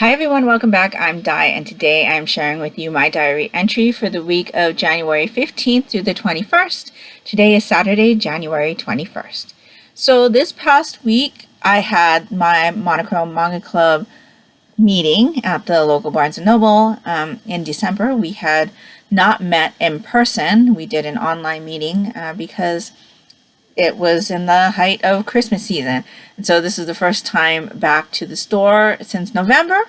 Hi everyone, welcome back. I'm Di, and today I'm sharing with you my diary entry for the week of January 15th through the 21st. Today is Saturday, January 21st. So this past week I had my Monochrome Manga Club meeting at the local Barnes & Noble. In December we had not met in person. We did an online meeting because it was in the height of Christmas season. And so this is the first time back to the store since November.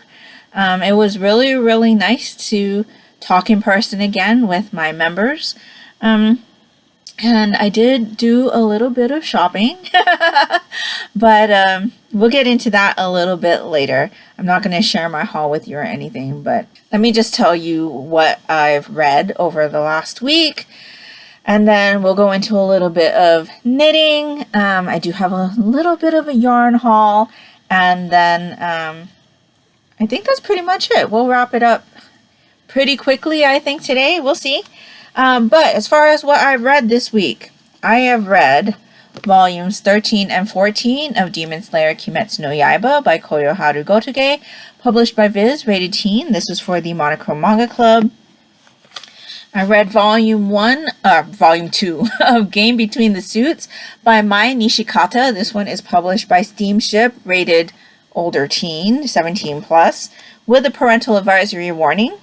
It was really nice to talk in person again with my members. And I did do a little bit of shopping, but we'll get into that a little bit later. I'm not going to share my haul with you or anything, but let me just tell you what I've read over the last week. And then we'll go into a little bit of knitting. I do have a little bit of a yarn haul. And then I think that's pretty much it. We'll wrap it up pretty quickly, I think, today. We'll see. But as far as what I've read this week, I have read volumes 13 and 14 of Demon Slayer Kimetsu no Yaiba by Koyoharu Gotogue, published by Viz, rated teen. This was for the Monochrome Manga Club. I read volume 2 of Game Between the Suits by Mai Nishikata. This one is published by Steamship, rated older teen, 17 plus, with a parental advisory warning.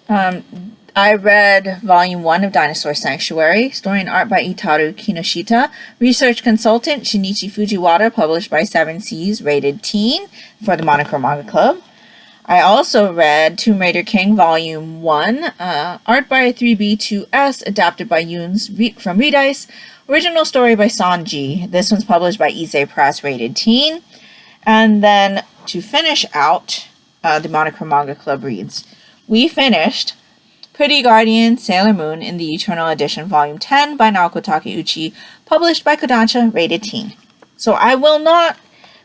I read volume 1 of Dinosaur Sanctuary, story and art by Itaru Kinoshita, research consultant Shinichi Fujiwara, published by 7 Seas, rated teen, for the Monochrome Manga Club. I also read Tomb Raider King Volume 1, art by 3B2S, adapted by Yoons from Redice, original story by Sanji. This one's published by Ise Press, rated teen. And then to finish out the Monochrome Manga Club reads, we finished Pretty Guardian Sailor Moon in the Eternal Edition Volume 10 by Naoko Takeuchi, published by Kodansha, rated teen. So I will not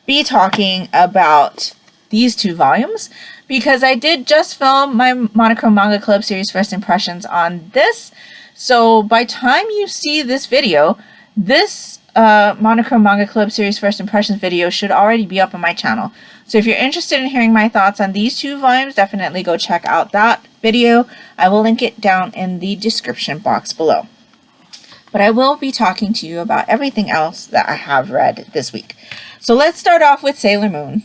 be talking about these two volumes, because I did just film my Monochrome Manga Club series first impressions on this. So by time you see this video, this Monochrome Manga Club series first impressions video should already be up on my channel. So if you're interested in hearing my thoughts on these two volumes, definitely go check out that video. I will link it down in the description box below. But I will be talking to you about everything else that I have read this week. So let's start off with Sailor Moon.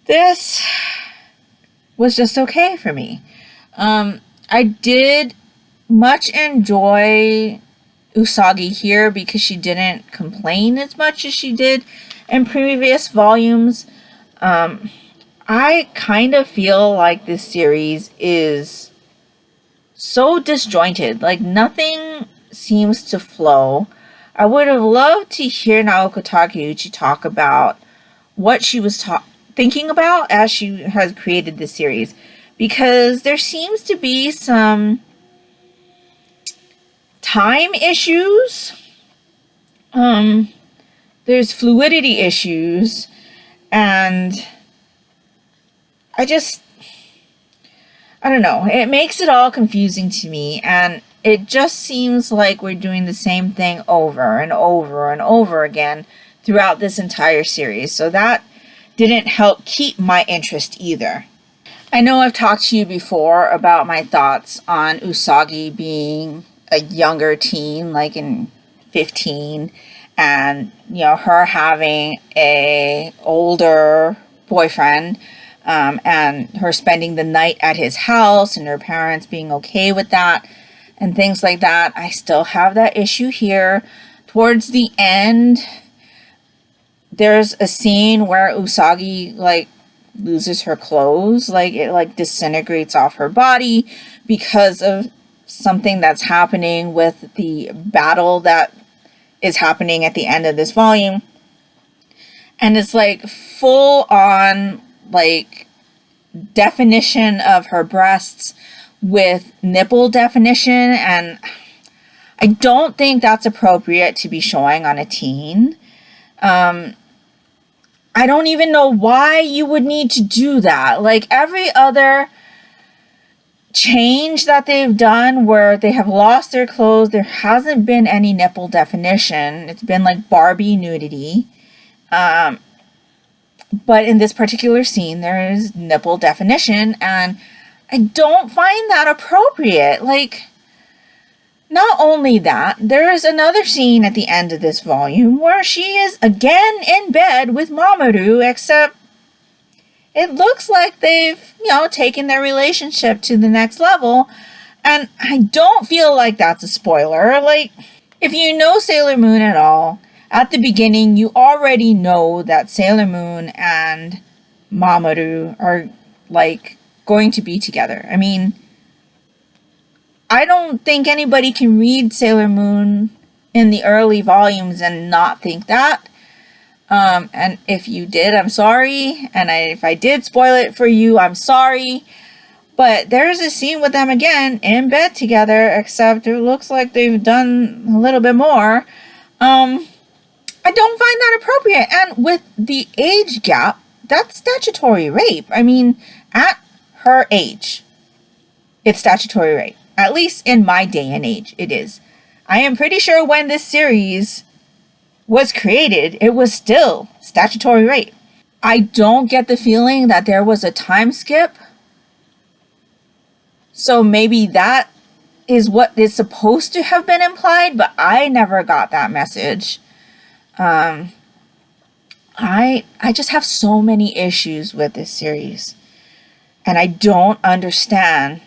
This was just okay for me. I did much enjoy Usagi here because she didn't complain as much as she did in previous volumes. I kind of feel like this series is so disjointed. Like, nothing seems to flow. I would have loved to hear Naoko Takeuchi talk about what she was thinking about as she has created this series, because there seems to be some time issues, there's fluidity issues, and I don't know, it makes it all confusing to me, and it just seems like we're doing the same thing over and over and over again throughout this entire series. So that didn't help keep my interest either. I know I've talked to you before about my thoughts on Usagi being a younger teen, like in 15, and her having a older boyfriend, and her spending the night at his house and her parents being okay with that and things like that. I still have that issue here. Towards the end, there's a scene where Usagi loses her clothes, it disintegrates off her body because of something that's happening with the battle that is happening at the end of this volume. And it's full on definition of her breasts with nipple definition, and I don't think that's appropriate to be showing on a teen. I don't even know why you would need to do that. Every other change that they've done where they have lost their clothes, there hasn't been any nipple definition. It's been Barbie nudity. But in this particular scene, there is nipple definition, and I don't find that appropriate. Like, not only that, there is another scene at the end of this volume where she is again in bed with Mamoru, except it looks like they've, taken their relationship to the next level, and I don't feel like that's a spoiler. Like, if you know Sailor Moon at all, at the beginning, you already know that Sailor Moon and Mamoru are, like, going to be together. I mean, I don't think anybody can read Sailor Moon in the early volumes and not think that. And if you did, I'm sorry. And if I did spoil it for you, I'm sorry. But there's a scene with them again in bed together, except it looks like they've done a little bit more. I don't find that appropriate. And with the age gap, that's statutory rape. I mean, at her age, it's statutory rape. At least in my day and age, it is. I am pretty sure when this series was created, it was still statutory rape. I don't get the feeling that there was a time skip. So maybe that is what is supposed to have been implied, but I never got that message. I just have so many issues with this series. And I don't understand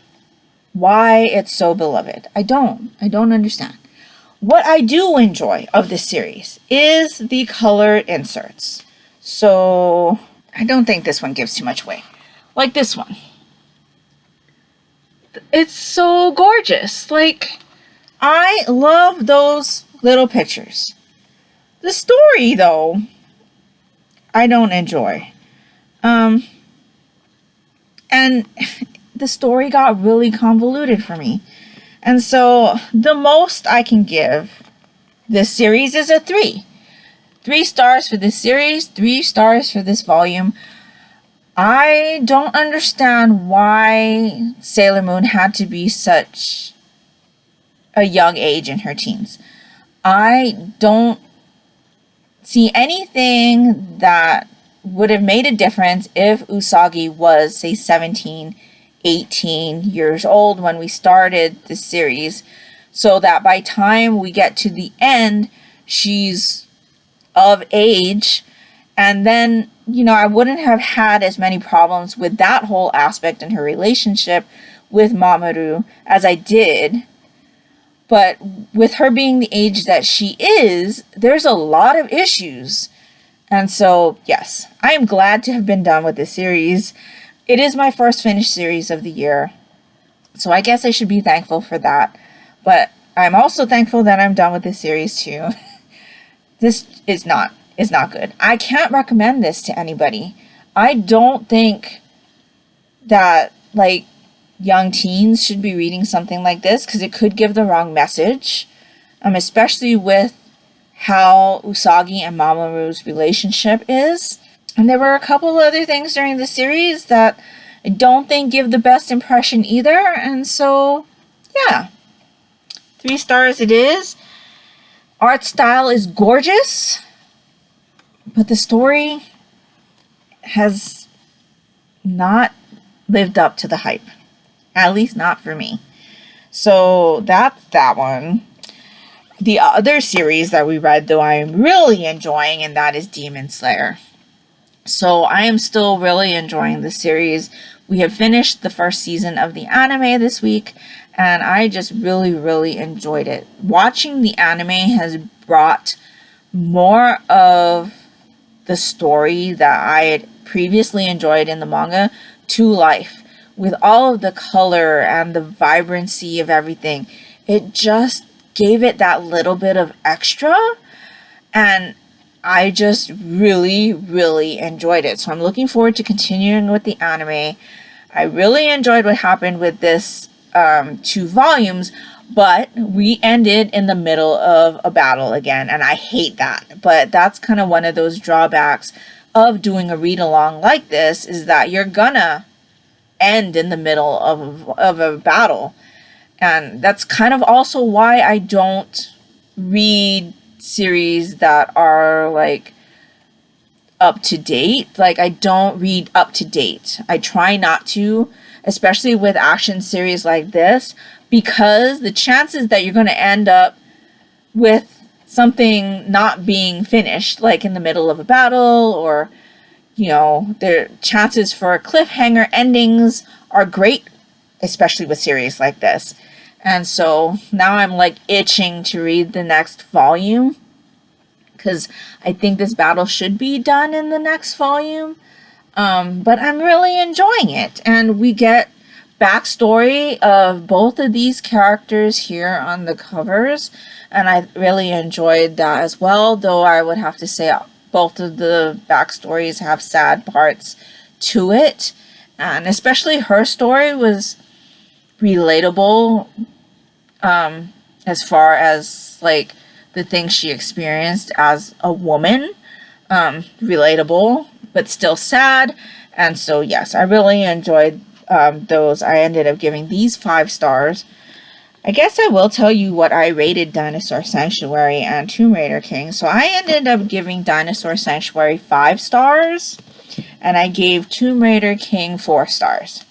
why it's so beloved. I don't understand. What I do enjoy of this series is the colored inserts. So I don't think this one gives too much away. Like this one. It's so gorgeous. Like, I love those little pictures. The story, though, I don't enjoy. And the story got really convoluted for me. And so the most I can give this series is a 3. 3 stars for this series, 3 stars for this volume. I don't understand why Sailor Moon had to be such a young age in her teens. I don't see anything that would have made a difference if Usagi was, say, 17, 18 years old when we started the series, so that by time we get to the end, she's of age, and then, I wouldn't have had as many problems with that whole aspect in her relationship with Mamoru as I did. But with her being the age that she is, there's a lot of issues. And so, yes, I am glad to have been done with this series. It is my first finished series of the year, so I guess I should be thankful for that. But I'm also thankful that I'm done with this series too. This is not good. I can't recommend this to anybody. I don't think that, like, young teens should be reading something like this, because it could give the wrong message, especially with how Usagi and Mamoru's relationship is. And there were a couple other things during the series that I don't think give the best impression either. And so, yeah, 3 stars it is. Art style is gorgeous, but the story has not lived up to the hype. At least not for me. So that's that one. The other series that we read, though, I am really enjoying, and that is Demon Slayer. So I am still really enjoying the series. We have finished the first season of the anime this week, and I just really, really enjoyed it. Watching the anime has brought more of the story that I had previously enjoyed in the manga to life. With all of the color and the vibrancy of everything, it just gave it that little bit of extra, and I just really, really enjoyed it. So I'm looking forward to continuing with the anime. I really enjoyed what happened with this 2 volumes, but we ended in the middle of a battle again, and I hate that. But that's kind of one of those drawbacks of doing a read-along like this, is that you're gonna end in the middle of a battle. And that's kind of also why I don't read series that are like up to date. Like, I don't read up to date. I try not to, especially with action series like this, because the chances that you're going to end up with something not being finished, like in the middle of a battle, or, you know, the chances for cliffhanger endings are great, especially with series like this. And so now I'm like itching to read the next volume, because I think this battle should be done in the next volume. But I'm really enjoying it. And we get backstory of both of these characters here on the covers. And I really enjoyed that as well, though I would have to say both of the backstories have sad parts to it. And especially her story was relatable, as far as like the things she experienced as a woman. Relatable, but still sad. And so yes, I really enjoyed those. I ended up giving these 5 stars. I guess I will tell you what I rated Dinosaur Sanctuary and Tomb Raider King. So I ended up giving Dinosaur Sanctuary 5 stars, and I gave Tomb Raider King 4 stars.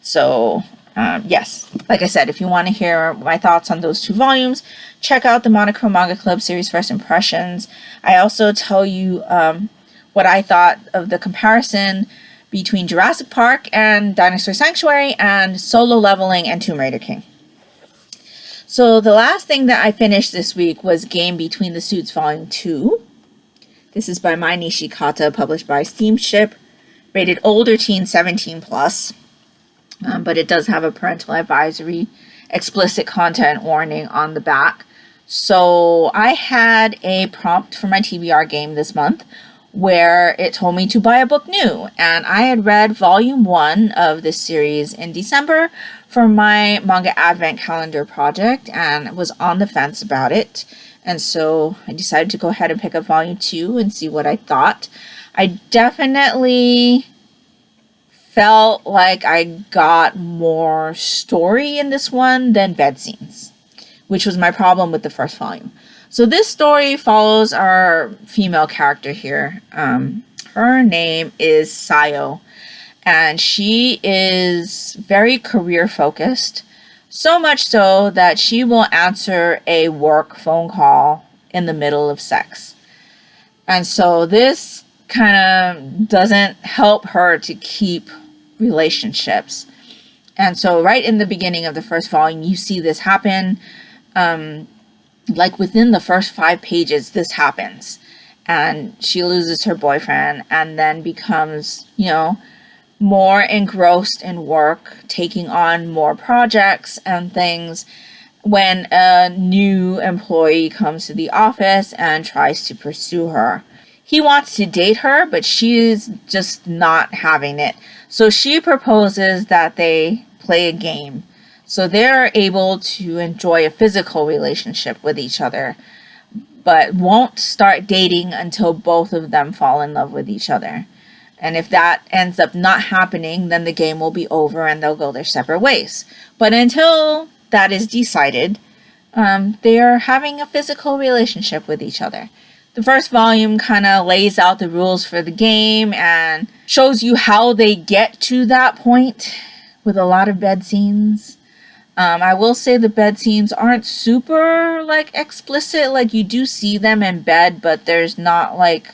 So yes, like I said, if you want to hear my thoughts on those 2 volumes, check out the Monochrome Manga Club series First Impressions. I also tell you what I thought of the comparison between Jurassic Park and Dinosaur Sanctuary, and Solo Leveling and Tomb Raider King. So the last thing that I finished this week was Game Between the Suits Volume 2. This is by My Nishikata, published by Steamship, rated older teen 17+. But it does have a parental advisory, explicit content warning on the back. So I had a prompt for my TBR game this month where it told me to buy a book new. And I had read volume 1 of this series in December for my manga advent calendar project and was on the fence about it. And so I decided to go ahead and pick up volume 2 and see what I thought. I definitely felt like I got more story in this one than bed scenes, which was my problem with the first volume. So this story follows our female character here. Her name is Sayo, and she is very career focused, so much so that she will answer a work phone call in the middle of sex. And so this kind of doesn't help her to keep relationships. And so right in the beginning of the first volume, you see this happen. Like within the first 5 pages, this happens. And she loses her boyfriend and then becomes, you know, more engrossed in work, taking on more projects and things, when a new employee comes to the office and tries to pursue her. He wants to date her, but she's just not having it. So she proposes that they play a game. So they're able to enjoy a physical relationship with each other, but won't start dating until both of them fall in love with each other. And if that ends up not happening, then the game will be over and they'll go their separate ways. But until that is decided, they are having a physical relationship with each other. The first volume kind of lays out the rules for the game and shows you how they get to that point with a lot of bed scenes. I will say the bed scenes aren't super, like, explicit. Like, you do see them in bed, but there's not, like,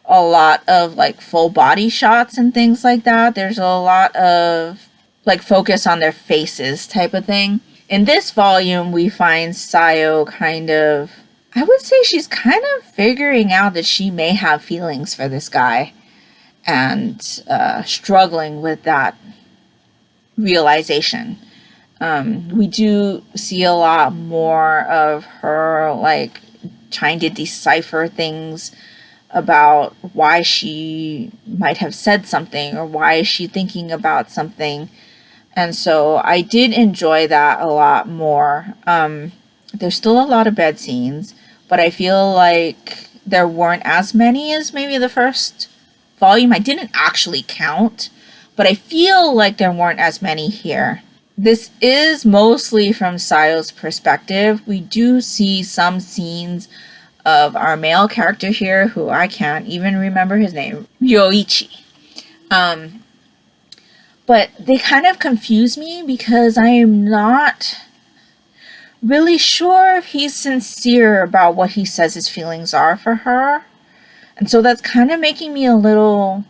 a lot of, like, full body shots and things like that. There's a lot of, like, focus on their faces type of thing. In this volume, we find Sayo kind of, I would say she's kind of figuring out that she may have feelings for this guy and struggling with that realization. We do see a lot more of her, like, trying to decipher things about why she might have said something or why is she thinking about something. And so I did enjoy that a lot more. There's still a lot of bed scenes, but I feel like there weren't as many as maybe the first volume. I didn't actually count, but I feel like there weren't as many here. This is mostly from Sayo's perspective. We do see some scenes of our male character here, who I can't even remember his name, Ryoichi. But they kind of confuse me because I am not really sure if he's sincere about what he says his feelings are for her. And so that's kind of making me a little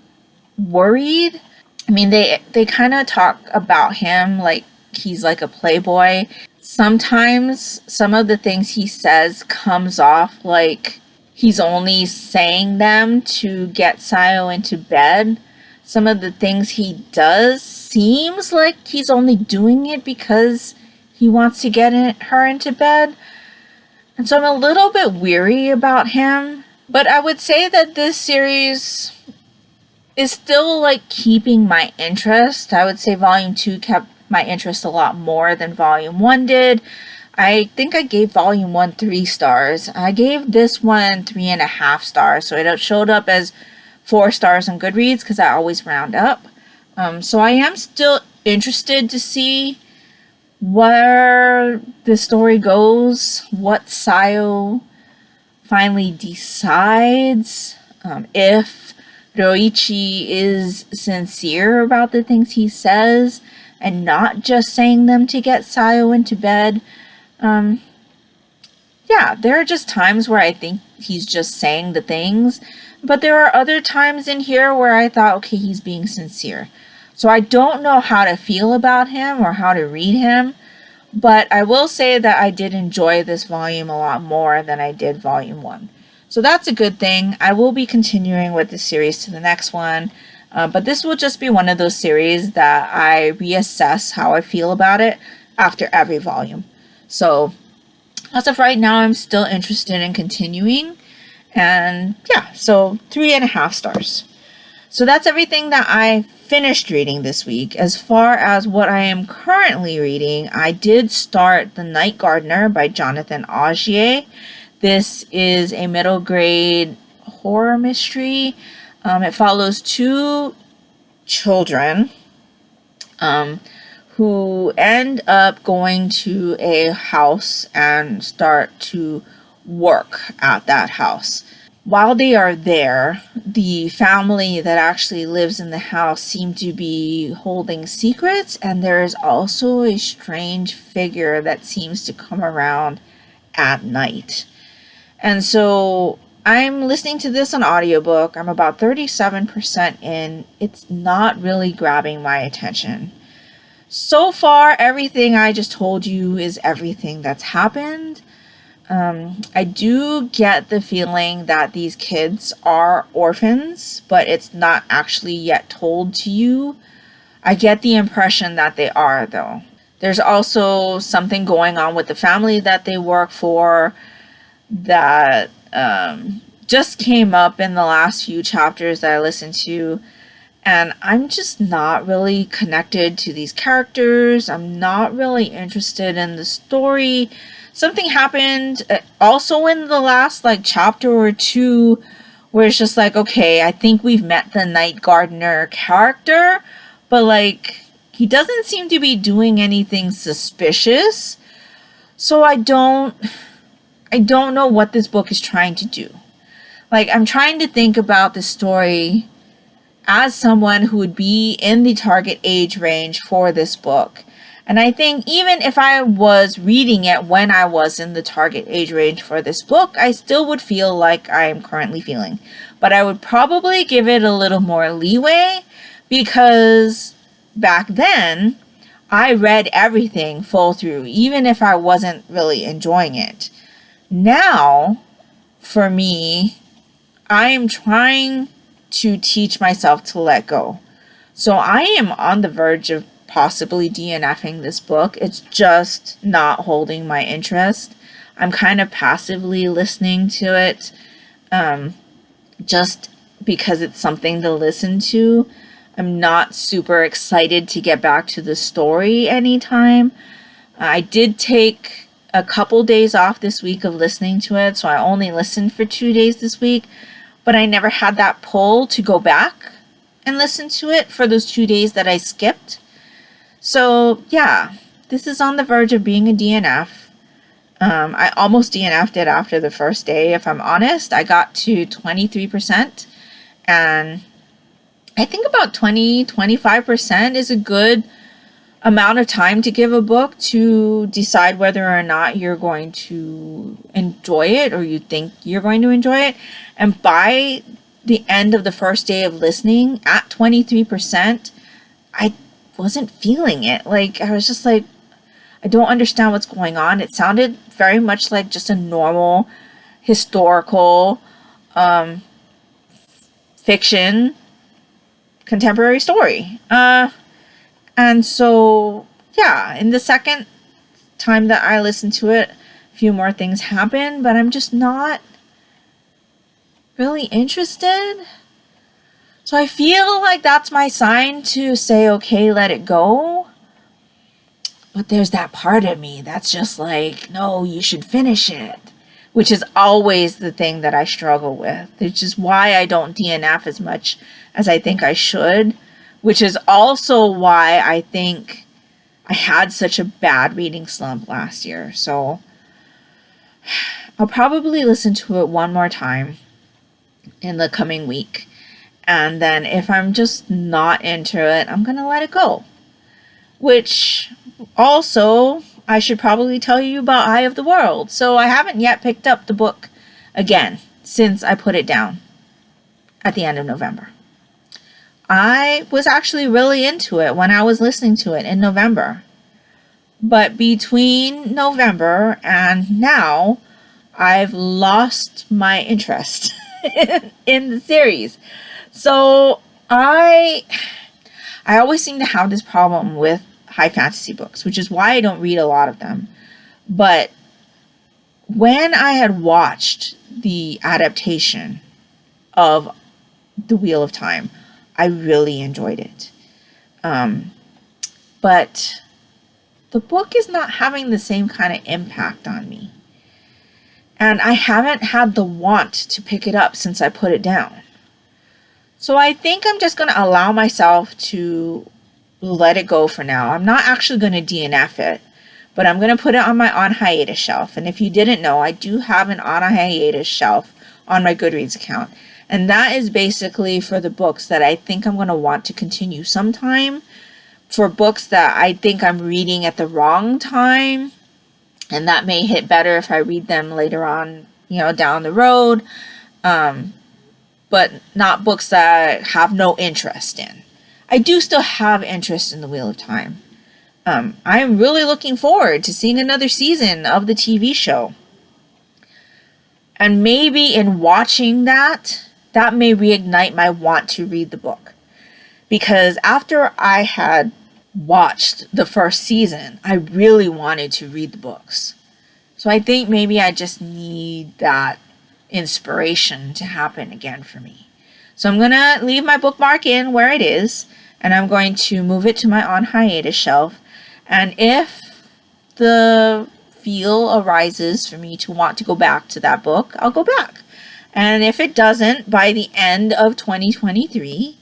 worried. I mean, they kind of talk about him like he's like a playboy. Sometimes some of the things he says comes off like he's only saying them to get Sayo into bed. Some of the things he does seems like he's only doing it because he wants to get her into bed. And so I'm a little bit weary about him. But I would say that this series is still like keeping my interest. I would say Volume 2 kept my interest a lot more than Volume 1 did. I think I gave Volume 1 3 stars. I gave this one 3.5 stars. So it showed up as 4 stars on Goodreads because I always round up. So I am still interested to see where the story goes, what Sayo finally decides, if Ryoichi is sincere about the things he says and not just saying them to get Sayo into bed. Yeah, there are just times where I think he's just saying the things, but there are other times in here where I thought, okay, he's being sincere. So I don't know how to feel about him or how to read him, but I will say that I did enjoy this volume a lot more than I did Volume 1. So that's a good thing. I will be continuing with the series to the next one, but this will just be one of those series that I reassess how I feel about it after every volume. So as of right now, I'm still interested in continuing. And yeah, so 3.5 stars. So that's everything that I finished reading this week. As far as what I am currently reading, I did start The Night Gardener by Jonathan Augier. This is a middle grade horror mystery. It follows 2 children who end up going to a house and start to work at that house. While they are there, the family that actually lives in the house seem to be holding secrets, and there is also a strange figure that seems to come around at night. And so I'm listening to this on audiobook. I'm about 37% in. It's not really grabbing my attention. So far, everything I just told you is everything that's happened. I do get the feeling that these kids are orphans, but it's not actually yet told to you. I get the impression that they are, though. There's also something going on with the family that they work for that just came up in the last few chapters that I listened to. And I'm just not really connected to these characters. I'm not really interested in the story. Something happened also in the last chapter or 2 where it's just like, okay, I think we've met the Night Gardener character, but he doesn't seem to be doing anything suspicious. So I don't know what this book is trying to do. I'm trying to think about the story as someone who would be in the target age range for this book. And I think even if I was reading it when I was in the target age range for this book, I still would feel like I am currently feeling. But I would probably give it a little more leeway because back then, I read everything full through, even if I wasn't really enjoying it. Now, for me, I am trying to teach myself to let go. So I am on the verge of possibly DNFing this book. It's just not holding my interest. I'm kind of passively listening to it just because it's something to listen to. I'm not super excited to get back to the story anytime. I did take a couple days off this week of listening to it, so I only listened for 2 days this week, but I never had that pull to go back and listen to it for those 2 days that I skipped. So, yeah, this is on the verge of being a DNF. I almost DNF'd it after the first day, if I'm honest. I got to 23%, and I think about 20-25% is a good amount of time to give a book to decide whether or not you're going to enjoy it or you think you're going to enjoy it. And by the end of the first day of listening, at 23%, I wasn't feeling it. Like, I was just like, I don't understand what's going on. It sounded very much like just a normal historical fiction contemporary story. And so, yeah, in the second time that I listened to it, a few more things happened, but I'm just not really interested. So I feel like that's my sign to say, okay, let it go. But there's that part of me that's just like, no, you should finish it. Which is always the thing that I struggle with. Which is why I don't DNF as much as I think I should. Which is also why I think I had such a bad reading slump last year. So I'll probably listen to it one more time in the coming week. And then if I'm just not into it, I'm going to let it go. Which also, I should probably tell you about Eye of the World. So I haven't yet picked up the book again since I put it down at the end of November. I was actually really into it when I was listening to it in November. But between November and now, I've lost my interest in the series. So I always seem to have this problem with high fantasy books, which is why I don't read a lot of them. But when I had watched the adaptation of The Wheel of Time, I really enjoyed it. But the book is not having the same kind of impact on me. And I haven't had the want to pick it up since I put it down. So I think I'm just going to allow myself to let it go for now. I'm not actually going to DNF it, but I'm going to put it on my on hiatus shelf. And if you didn't know, I do have an on hiatus shelf on my Goodreads account. And that is basically for the books that I think I'm going to want to continue sometime. For books that I think I'm reading at the wrong time. And that may hit better if I read them later on, down the road. But not books that I have no interest in. I do still have interest in The Wheel of Time. I am really looking forward to seeing another season of the TV show. And maybe in watching that may reignite my want to read the book. Because after I had watched the first season, I really wanted to read the books. So I think maybe I just need that inspiration to happen again for me. So I'm going to leave my bookmark in where it is, and I'm going to move it to my on hiatus shelf. And if the feel arises for me to want to go back to that book, I'll go back. And if it doesn't, by the end of 2023,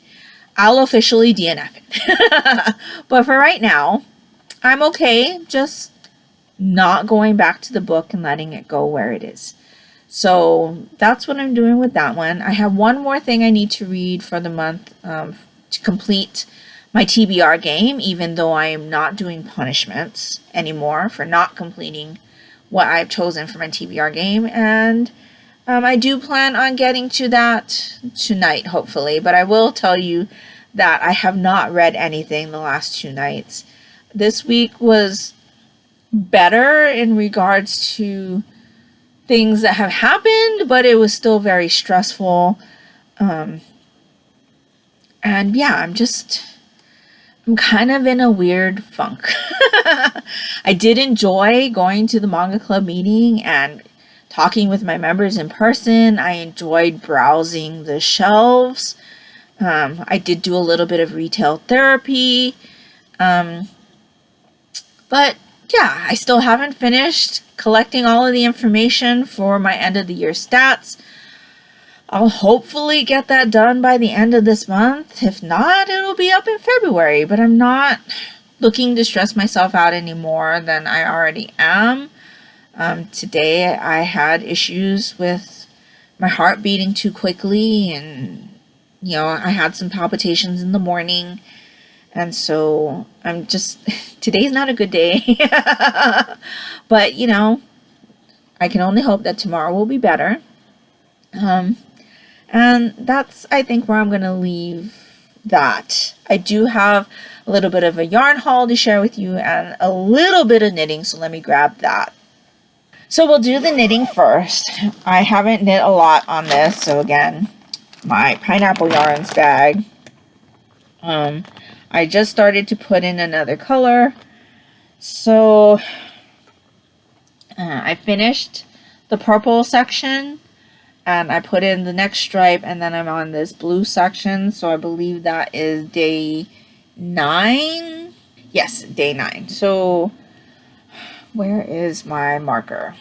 I'll officially DNF it. But for right now, I'm okay just not going back to the book and letting it go where it is. So that's what I'm doing with that one. I have one more thing I need to read for the month to complete my TBR game, even though I am not doing punishments anymore for not completing what I've chosen for my TBR game. And I do plan on getting to that tonight, hopefully. But I will tell you that I have not read anything the last 2 nights. This week was better in regards to things that have happened, but it was still very stressful. And yeah, I'm kind of in a weird funk. I did enjoy going to the manga club meeting and talking with my members in person. I enjoyed browsing the shelves. I did do a little bit of retail therapy. But yeah, I still haven't finished collecting all of the information for my end of the year stats. I'll hopefully get that done by the end of this month. If not, it'll be up in February. But I'm not looking to stress myself out any more than I already am. Today I had issues with my heart beating too quickly, and I had some palpitations in the morning, and so I'm just today's not a good day. But I can only hope that tomorrow will be better. And that's, I think, where I'm going to leave that. I do have a little bit of a yarn haul to share with you and a little bit of knitting, so let me grab that. So we'll do the knitting first. I haven't knit a lot on this, so again, my pineapple yarns bag. I just started to put in another color. So I finished the purple section and I put in the next stripe, and then I'm on this blue section. So I believe that is day 9. Yes, day 9. So where is my marker?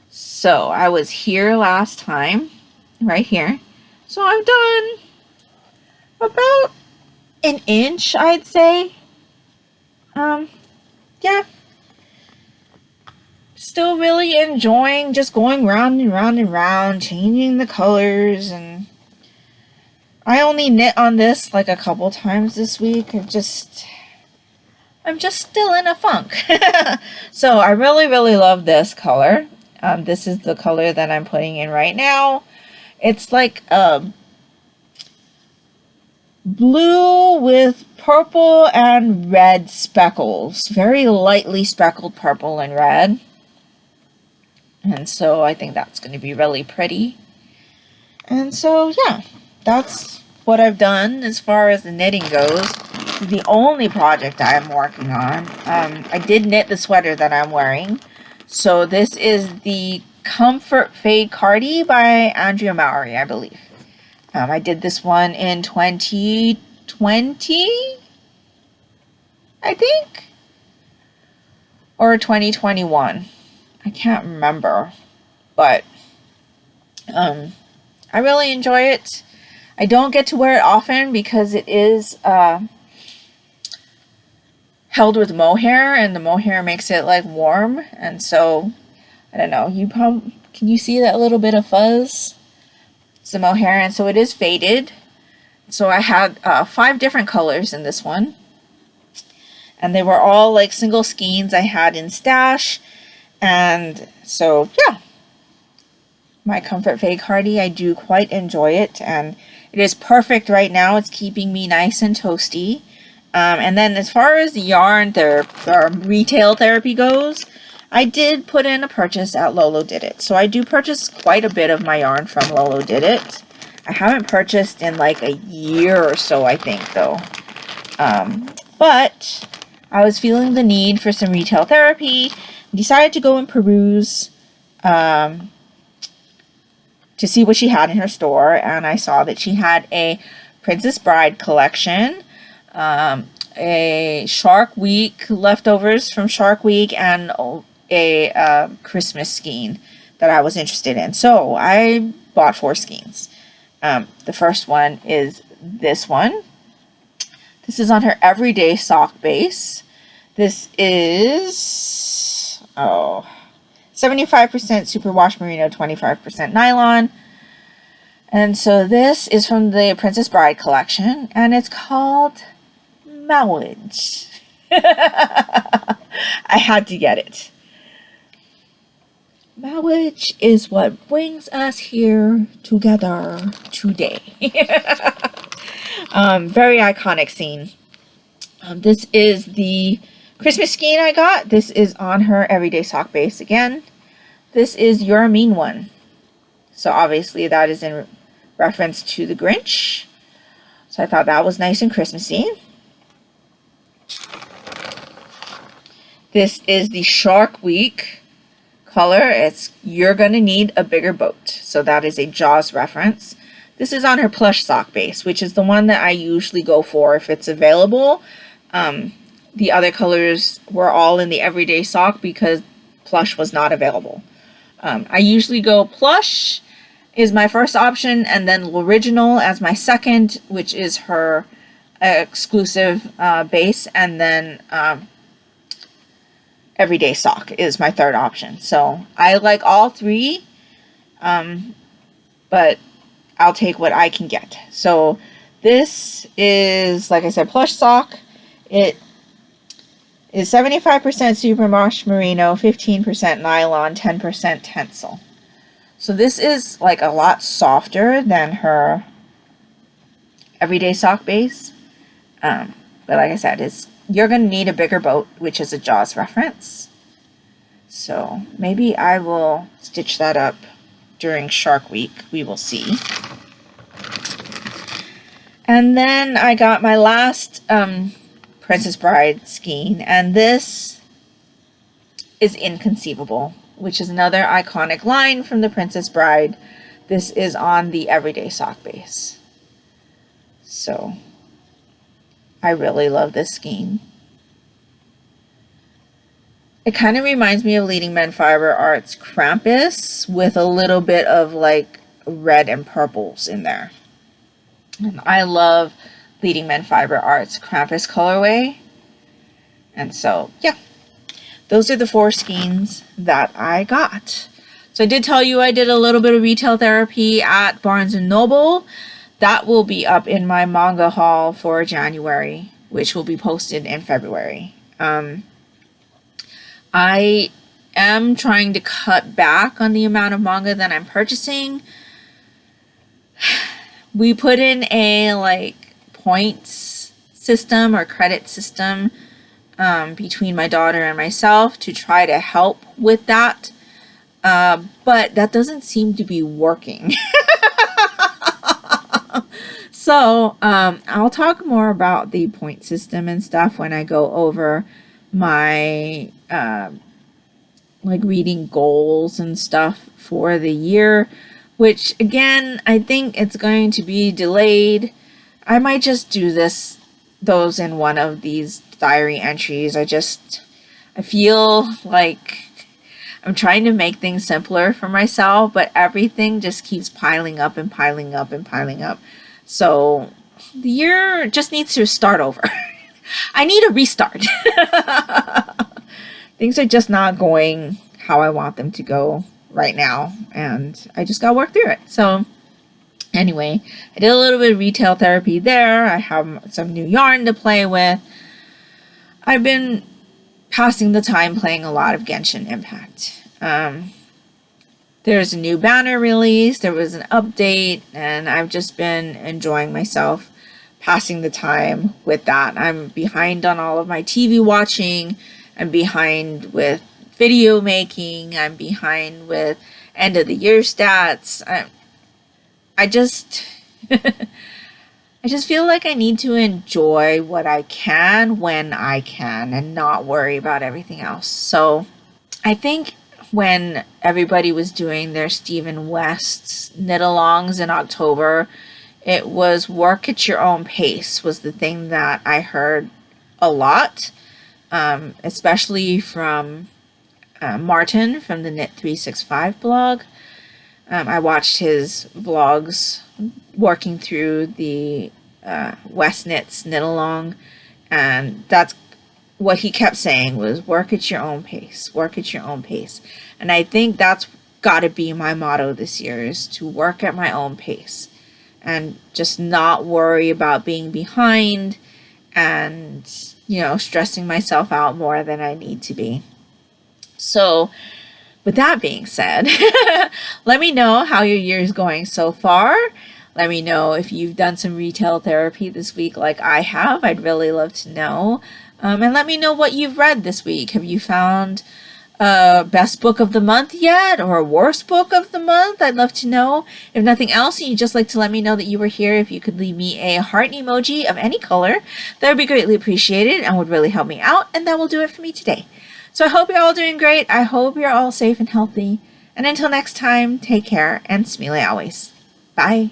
So I was here last time, right here. So I've done about an inch, I'd say. Yeah. Still really enjoying just going round and round and round, changing the colors, and I only knit on this like a couple times this week. I'm just still in a funk. So I really, really love this color. This is the color that I'm putting in right now. It's like blue with purple and red speckles. Very lightly speckled purple and red. And so I think that's going to be really pretty. And so, yeah, that's what I've done as far as the knitting goes. This is the only project I am working on. I did knit the sweater that I'm wearing. So this is the Comfort Fade Cardi by Andrea Mowry, I believe. I did this one in 2020, I think, or 2021. I can't remember, but I really enjoy it. I don't get to wear it often because it is held with mohair, and the mohair makes it like warm, and so I don't know. Can you see that little bit of fuzz? It's the mohair, and so it is faded. So I had 5 different colors in this one, and they were all like single skeins I had in stash. And so, yeah, my Comfort Fade Cardi, I do quite enjoy it, and it is perfect right now. It's keeping me nice and toasty. And then as far as the yarn retail therapy goes, I did put in a purchase at Lolodidit. So I do purchase quite a bit of my yarn from Lolodidit. I haven't purchased in like a year or so, I think, though. But I was feeling the need for some retail therapy. Decided to go and peruse to see what she had in her store, and I saw that she had a Princess Bride collection, a Shark Week leftovers from Shark Week, and a Christmas skein that I was interested in. So I bought 4 skeins. The first one is this one. This is on her everyday sock base. This is 75% superwash merino, 25% nylon. And so this is from the Princess Bride collection, and it's called Marriage. I had to get it. Marriage is what brings us here together today. Very iconic scene. This is the Christmas skein I got. This is on her everyday sock base again. This is You're a Mean One. So obviously that is in reference to the Grinch. So I thought that was nice and Christmassy. This is the Shark Week color. It's You're Gonna Need a Bigger Boat. So that is a Jaws reference. This is on her plush sock base, which is the one that I usually go for if it's available. The other colors were all in the everyday sock because plush was not available. I usually go plush is my first option, and then original as my second, which is her exclusive base, and then everyday sock is my third option. So I like all three, but I'll take what I can get. So this is, like I said, plush sock. It is 75% super wash merino, 15% nylon, 10% tencel. So this is like a lot softer than her everyday sock base. But like I said, you're going to need a bigger boat, which is a Jaws reference. So maybe I will stitch that up during Shark Week. We will see. And then I got my last Princess Bride skein, and this is Inconceivable, which is another iconic line from the Princess Bride. This is on the everyday sock base. So I really love this skein. It kind of reminds me of Leading Men Fiber Arts Krampus with a little bit of like red and purples in there. And I love Leading Men Fiber Arts Krampus colorway. And so, yeah, those are the 4 skeins that I got. So I did tell you I did a little bit of retail therapy at Barnes & Noble. That will be up in my manga haul for January, which will be posted in February. I am trying to cut back on the amount of manga that I'm purchasing. We put in a like points system or credit system between my daughter and myself to try to help with that. But that doesn't seem to be working. So I'll talk more about the point system and stuff when I go over my like reading goals and stuff for the year, which again, I think it's going to be delayed. I might just do those in one of these diary entries. I feel like I'm trying to make things simpler for myself, but everything just keeps piling up and piling up and piling up. So the year just needs to start over. I need a restart. Things are just not going how I want them to go right now, and I just got to work through it. So anyway, I did a little bit of retail therapy there. I have some new yarn to play with. I've been passing the time playing a lot of Genshin Impact. There's a new banner release, there was an update, and I've just been enjoying myself passing the time with that. I'm behind on all of my TV watching. I'm behind with video making. I'm behind with end of the year stats. I just I just feel like I need to enjoy what I can when I can and not worry about everything else. So I think when everybody was doing their Stephen West's knit-alongs in October, it was work at your own pace was the thing that I heard a lot, especially from Martin from the Knit 365 blog. I watched his vlogs working through the West Knits knit-along, and that's what he kept saying was work at your own pace, work at your own pace. And I think that's got to be my motto this year, is to work at my own pace and just not worry about being behind and, you know, stressing myself out more than I need to be. So with that being said, let me know how your year is going so far. Let me know if you've done some retail therapy this week like I have. I'd really love to know. And let me know what you've read this week. Have you found best book of the month yet, or worst book of the month? I'd love to know. If nothing else, and you'd just like to let me know that you were here, if you could leave me a heart emoji of any color, that would be greatly appreciated and would really help me out, and that will do it for me today. So I hope you're all doing great. I hope you're all safe and healthy. And until next time, take care and smile always. Bye.